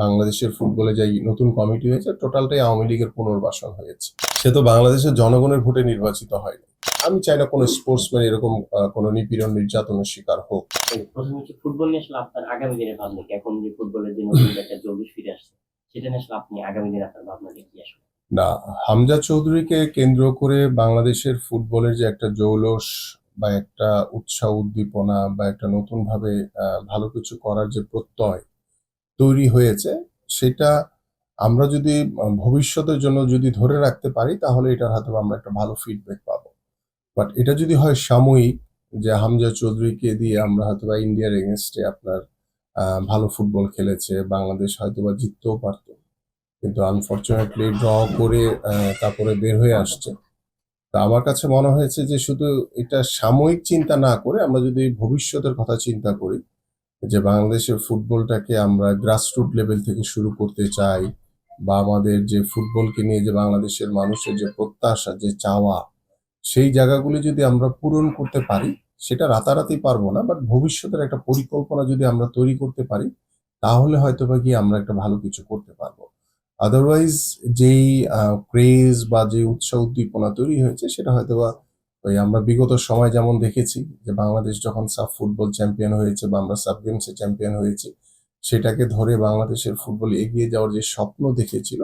বাংলাদেশের ফুটবলে যে নতুন কমিটি হয়েছে টোটালটাই আওয়ামী লীগের পুনর্বাসন হয়েছে। সে তো বাংলাদেশের জনগণের ভোটে নির্বাচিত হয়নি। আমি চাই না কোনো স্পোর্টসম্যান এরকম কোনো নিপীড়ন নির্যাতনের শিকার হোক। প্রথমে হচ্ছে ফুটবল নিয়ে আসলে আপনার আগামী দিনের ভাবনা কি? এখন যে ফুটবলের যে নতুন একটা জৌলুস ফিরে আসছে, সেটা নিয়ে আসলে আপনি আগামী দিনে আপনার ভাবনাটা কি আসলে? না, হামজা চৌধুরীকে কেন্দ্র করে বাংলাদেশের ফুটবলের যে একটা জৌলস বা একটা উৎসাহ উদ্দীপনা বা একটা নতুন ভাবে ভালো কিছু করার যে প্রত্যয় তৈরি হয়েছে, সেটা আমরা যদি ভবিষ্যতের জন্য যদি ধরে রাখতে পারি তাহলে এটার হয়তো আমরা একটা ভালো ফিডব্যাক পাবো। বাট এটা যদি হয় সাময়িক, যে হামজা চৌধুরীকে দিয়ে আমরা হয়তোবা ইন্ডিয়ার এগেনস্টে আপনার ভালো ফুটবল খেলেছে, বাংলাদেশ হয়তোবা জিততেও পারতো, কিন্তু আনফরচুনেটলি ড্র করে তারপরে বের হয়ে আসছে। তা আমার কাছে মনে হয়েছে যে শুধু এটা সাময়িক চিন্তা না করে আমরা যদি ভবিষ্যতের কথা চিন্তা করি, যে বাংলাদেশের ফুটবলটাকে আমরা গ্রাসরুট লেভেল থেকে শুরু করতে চাই, বা আমাদের যে ফুটবলকে নিয়ে যে বাংলাদেশের মানুষের যে প্রত্যাশা, যে চাওয়া, সেই জায়গাগুলি যদি আমরা পূরণ করতে পারি, সেটা রাতারাতি পারবো না, বাট ভবিষ্যতের একটা পরিকল্পনা যদি আমরা তৈরি করতে পারি, তাহলে হয়তোবা গিয়ে আমরা একটা ভালো কিছু করতে পারবো। আদারওয়াইজ যেই ক্রেজ বা যে উৎসাহ উদ্দীপনা তৈরি হয়েছে, সেটা হয়তোবা ওই আমরা বিগত সময় যেমন দেখেছি যে বাংলাদেশ যখন সাব ফুটবল চ্যাম্পিয়ন হয়েছে বা আমরা সাব গেমসে চ্যাম্পিয়ন হয়েছি, সেটাকে ধরে বাংলাদেশের ফুটবল এগিয়ে যাওয়ার যে স্বপ্ন দেখেছিল,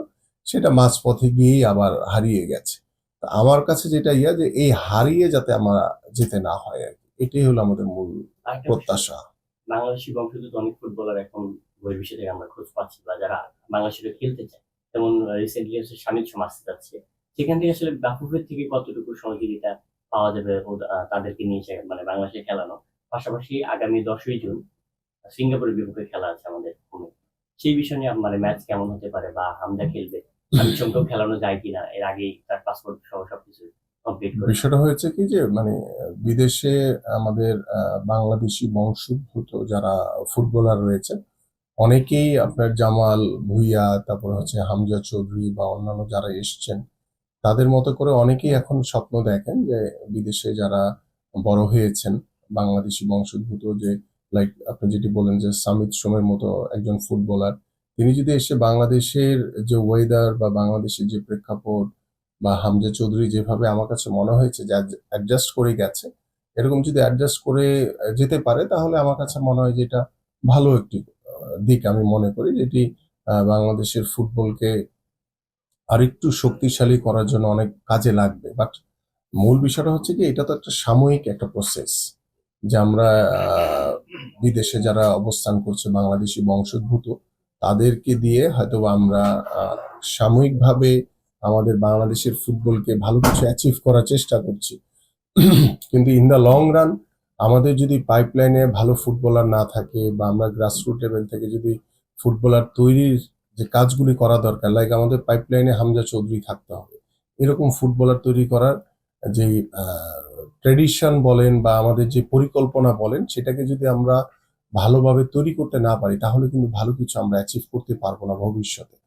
সেটা মাঝপথে গিয়েই আবার হারিয়ে গেছে। তা আমার কাছে যেটা যে এই হারিয়ে যাতে আমরা যেতে না হয় আর কি, এটাই হলো আমাদের মূল আরেকটা বিষয়, প্রত্যাশা। বাংলাদেশি বংশোদ্ভূত অনেক ফুটবলার এখন বহির্বিশ্ব থেকে আমরা খোঁজ পাচ্ছি, বা যারা বাংলাদেশে খেলতে চায়, যেমন রিসেন্টলি হচ্ছে শামিদ সোম আসতে যাচ্ছে। সেখান থেকে আসলে বাফুফের থেকে কতটুকু সহযোগিতা পাওয়া যাবে তাদেরকে নিয়ে মানে বাংলাদেশে খেলানো? পাশাপাশি আগামী 10ই জুন সিঙ্গাপুরের বিপক্ষে খেলা আছে আমাদের হোমে। সেই বিষয় নিয়ে মানে ম্যাচ কেমন হতে পারে, বা হামজা খেলবে, শামিদ সোমকেও খেলানো যায় কিনা, এর আগেই তার পাসপোর্ট সহ সবকিছু কমপ্লিট করে। বিষয়টা হয়েছে কি যে মানে বিদেশে আমাদের বাংলাদেশি বংশোদ্ভূত যারা ফুটবলার রয়েছে, অনেকেই আপনার জামাল ভুঁইয়া, তারপর হচ্ছে হামজা চৌধুরী বা অন্যান্য যারা এসছেন, তাদের মতো করে অনেকেই এখন স্বপ্ন দেখেন যে বিদেশে যারা বড় হয়েছেন বাংলাদেশি বংশোদ্ভূত, যে লাইক আপনি যেটি বলেন যে সামিত সোমের মতো একজন ফুটবলার, তিনি যদি এসে বাংলাদেশের যে ওয়েদার বা বাংলাদেশের যে প্রেক্ষাপট, বা হামজা চৌধুরী যেভাবে আমার কাছে মনে হয়েছে যে অ্যাডজাস্ট করে গেছে, এরকম যদি অ্যাডজাস্ট করে যেতে পারে, তাহলে আমার কাছে মনে হয় যে এটা ভালো একটি দিক আমি মনে করি, যেটি বাংলাদেশের ফুটবলকে আরেকটু শক্তিশালী করার জন্য অনেক কাজে লাগবে। বাট মূল বিষয়টা হচ্ছে কি, এটা তো একটা সাময়িক একটা প্রসেস, যে আমরা বিদেশে যারা অবস্থান করছে বাংলাদেশি বংশোদ্ভূত, তাদেরকে দিয়ে হয়তো আমরা আহ, সাময়িকভাবে আমাদের বাংলাদেশের ফুটবলকে ভালো কিছু অ্যাচিভ করার চেষ্টা করছি। কিন্তু ইন দ্য লং রান আমাদের যদি পাইপলাইনে ভালো ফুটবলার না থাকে, বা আমরা গ্রাসরুট লেভেল থেকে যদি ফুটবলার তৈরির যে কাজগুলি করা দরকার, লাইক আমাদের পাইপলাইনে হামজা চৌধুরী থাকতে হবে, এরকম ফুটবলার তৈরি করার যে ট্রেডিশন বলেন বা আমাদের যে পরিকল্পনা বলেন, সেটাকে যদি আমরা ভালোভাবে তৈরি করতে না পারি, তাহলে কিন্তু ভালো কিছু আমরা অ্যাচিভ করতে পারবো না ভবিষ্যতে।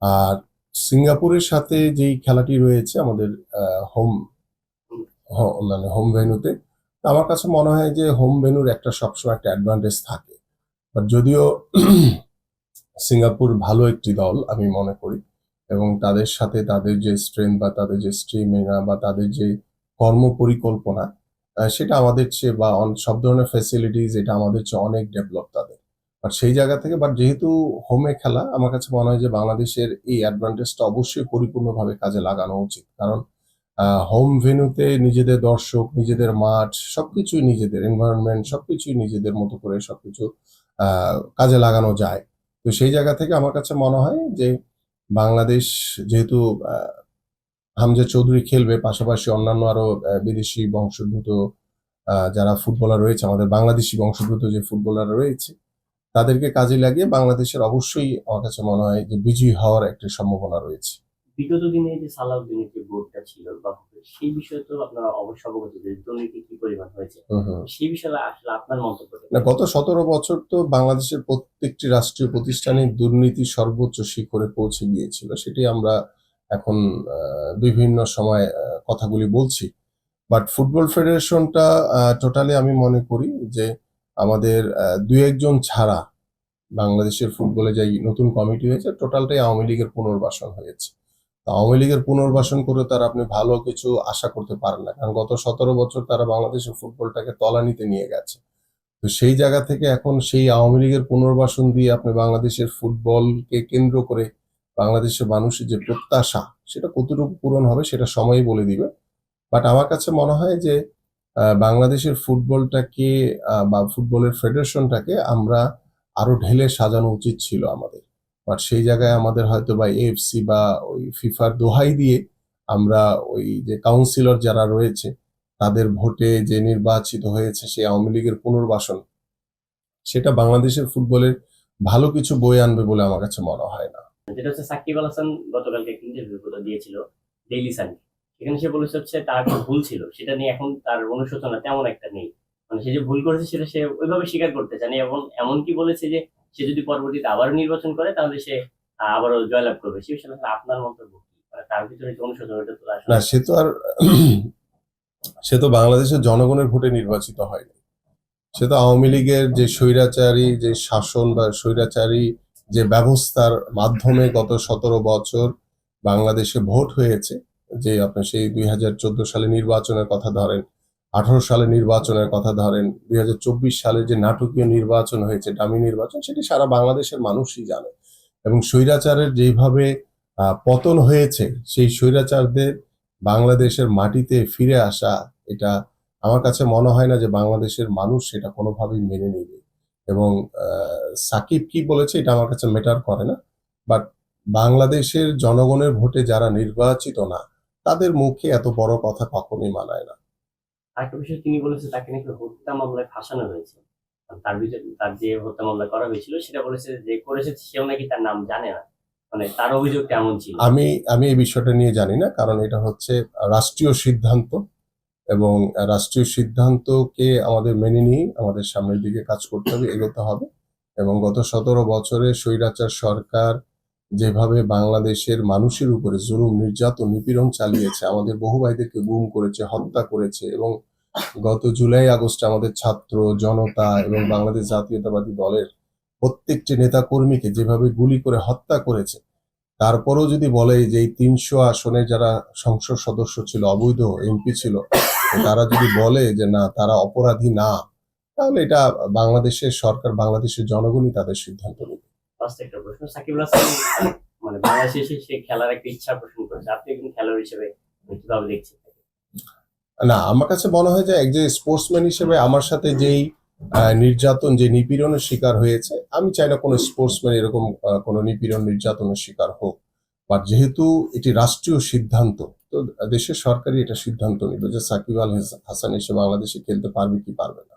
আর সিঙ্গাপুরের সাথে যেই খেলাটি রয়েছে আমাদের হোম মানে হোম ভেন্যুতে, আমার কাছে মনে হয় যে হোম ভেন্যুর একটা সবসময় একটা অ্যাডভান্টেজ থাকে। বাট যদিও সিঙ্গাপুর ভালো একটি দল আমি মনে করি, এবং তাদের সাথে তাদের যে স্ট্রেংথ বা তাদের যে স্ট্রিমিনা বা তাদের যে কর্ম পরিকল্পনা, সেটা আমাদের চেয়ে বা সব ধরনের ফ্যাসিলিটিস এটা আমাদের চেয়ে অনেক ডেভেলপ তাদের। আর সেই জায়গা থেকে বাট যেহেতু হোমে খেলা, আমার কাছে মনে হয় যে বাংলাদেশের এই অ্যাডভান্টেজটা অবশ্যই পরিপূর্ণভাবে কাজে লাগানো উচিত। কারণ হোম ভেন্যুতে নিজেদের দর্শক, নিজেদের মাঠ, সবকিছুই নিজেদের এনভায়রনমেন্ট, সবকিছুই নিজেদের মতো করে সবকিছু কাজে লাগানো যায়। তো সেই জায়গা থেকে আমার কাছে মনে হয় যে বাংলাদেশ যেহেতু হামজা চৌধুরী খেলবে, পাশাপাশি অন্যান্য আরো বিদেশি বংশোদ্ভূত যারা ফুটবলার রয়েছে, আমাদের বাংলাদেশি বংশোদ্ভূত যে ফুটবলার রয়েছে, তাদেরকে কাজে লাগিয়ে বাংলাদেশের অবশ্যই আমার কাছে মনে হয় যে বিজয়ী হওয়ার একটা সম্ভাবনা রয়েছে। বিগত দিনে যে সালাউদ্দিনের যে বোর্ডটা ছিল বা সেই বিষয়ে তো আপনারা অবশ্য অবগত যে দুর্নীতি কি পরিমাণ হয়েছে। হুম, হুম। সেই বিষয়ে আসলে আপনার মন্তব্য কি? না, গত 17 বছর তো বাংলাদেশের প্রত্যেকটি রাষ্ট্রীয় প্রতিষ্ঠানে দুর্নীতি সর্বোচ্চ শিখরে পৌঁছে গিয়েছিল, সেটি আমরা এখন বিভিন্ন সময় কথাগুলি বলছি। বাট ফুটবল ফেডারেশনটা টোটালি আমি মনে করি যে আমাদের দুই একজন ছাড়া বাংলাদেশের ফুটবলে যে নতুন কমিটি হয়েছে টোটালটাই আওয়ামী লীগের পুনর্বাসন হয়েছে। তো আওয়ামী লীগের পুনর্বাসন করে তারা আপনি ভালো কিছু আশা করতে পারেন না, কারণ গত 17 বছর তারা বাংলাদেশের ফুটবলটাকে তলানিতে নিয়ে গেছে। তো সেই জায়গা থেকে এখন সেই আওয়ামী লীগের পুনর্বাসন দিয়ে আপনি বাংলাদেশের ফুটবলকে কেন্দ্র করে বাংলাদেশের মানুষের যে প্রত্যাশা সেটা কতটুকু পূরণ হবে সেটা সময়ই বলে দিবে। বাট আমার কাছে মনে হয় যে বাংলাদেশের ফুটবলটাকে বা ফুটবলের ফেডারেশনটাকে আমরা আরো ঢেলে সাজানো উচিত ছিল আমাদের। বাট সেই জায়গায় আমাদের হয়তো বা এএফসি বা ওই ফিফার দোহাই দিয়ে আমরা ওই যে কাউন্সিলর যারা রয়েছে তাদের ভোটে যে নির্বাচিত হয়েছে সেই আওয়ামী লীগের পুনর্বাসন, সেটা বাংলাদেশের ফুটবলের ভালো কিছু বয়ে আনবে বলে আমার কাছে মনে হয় না। যেটা হচ্ছে সাকিব আল হাসান গতকালকে একটা ইন্টারভিউ দিয়েছিল ডেইলি সান। সেখানে সে বলেছে হচ্ছে তার যে ভুল ছিল সেটা নিয়ে এখন তার অনুশোচনা তেমন একটা নেই। মানে সে যে ভুল করেছে সেটা সে ওইভাবে স্বীকার করতে চায় না, এবং এমনকি বলেছে যে সে যদি পরবর্তীতে আবারও নির্বাচন করে তাহলে সে আবারও জয়লাভ করবে। সে বিষয়ে আসলে আপনার মন্তব্য কি? মানে তার ভিতরে যে অনুশোচনাটা তো না, আসলে সে তো বাংলাদেশের জনগণের ভোটে নির্বাচিত হয়নি। সে তো আওয়ামী লীগের যে স্বৈরাচারী যে শাসন বা স্বৈরাচারী যে ব্যবস্থার মাধ্যমে গত 17 বছর বাংলাদেশে ভোট হয়েছে, যে আপনার সেই 2014 সালে নির্বাচনের কথা ধরেন, 18 সালে নির্বাচনের কথা ধরেন, 2024 সালে যে নাটকীয় নির্বাচন হয়েছে, ডামি নির্বাচন, সেটি সারা বাংলাদেশের মানুষই জানে। এবং স্বৈরাচারের যেভাবে পতন হয়েছে, সেই স্বৈরাচারদের বাংলাদেশের মাটিতে ফিরে আসা, এটা আমার কাছে মনে হয় না যে বাংলাদেশের মানুষ সেটা কোনোভাবেই মেনে নেবে। এবং সাকিব কি বলেছে এটা আমার কাছে ম্যাটার করে না। বাট বাংলাদেশের জনগণের ভোটে যারা নির্বাচিত না, তাদের মুখে এত বড় কথা কখনোই মানায় না। আরেকটা বিষয় তিনি বলেছে তাকে নাকি হত্যা মামলায় ফাঁসানো হয়েছে। আর তার ভিতরে তার যে হত্যা মামলা করা হয়েছিল সেটা বলেছে যে করেছে সেও নাকি তার নাম জানে না। মানে তার অভিযোগ কেমন ছিল? আমি আমি এই বিষয়টা নিয়ে জানি না, কারণ এটা হচ্ছে রাষ্ট্রীয় সিদ্ধান্ত, এবং রাষ্ট্রীয় সিদ্ধান্তকে আমাদের মেনে নিয়ে আমাদের সামনের দিকে কাজ করতে হবে, এগোতে হবে। এবং গত 17 বছরে স্বৈরাচার সরকার যেভাবে বাংলাদেশের মানুষের উপরে জুলুম নির্যাতন নিপীড়ন চালিয়েছে, আমাদের বহু ভাইদেরকে গুম করেছে, হত্যা করেছে, এবং গত জুলাই আগস্টে আমাদের ছাত্র জনতা এবং বাংলাদেশ জাতীয়তাবাদী দলের প্রত্যেকটি নেতা কর্মীকে যেভাবে গুলি করে হত্যা করেছে, তারপরেও যদি বলে যে এই 300 আসনে যারা সংসদ সদস্য ছিল, অবৈধ এমপি ছিল, তারা যদি বলে যে না তারা অপরাধী না, তাহলে এটা বাংলাদেশের সরকার, বাংলাদেশের জনগণই তাদের সিদ্ধান্ত নেবে। ফার্স্ট একটা প্রশ্ন, সাকিব আল হাসান মানে বাংলাদেশে এসে সে খেলার একটা ইচ্ছা পোষণ করেছে। আপনি একজন খেলোয়াড় হিসেবে কিভাবে দেখছেন? না, আমার কাছে মনে হয় যে একজন স্পোর্টসম্যান হিসেবে আমার সাথে যেই নির্যাতন, যে নিপীড়নের শিকার হয়েছে, আমি চাই না কোনো স্পোর্টসম্যান এরকম কোনো নিপীড়ন নির্যাতনের শিকার হোক। বাট যেহেতু এটি রাষ্ট্রীয় সিদ্ধান্ত, তো দেশের সরকারই এটা সিদ্ধান্ত নিল যে সাকিব আল হাসান এসে বাংলাদেশে খেলতে পারবে কি পারবে না।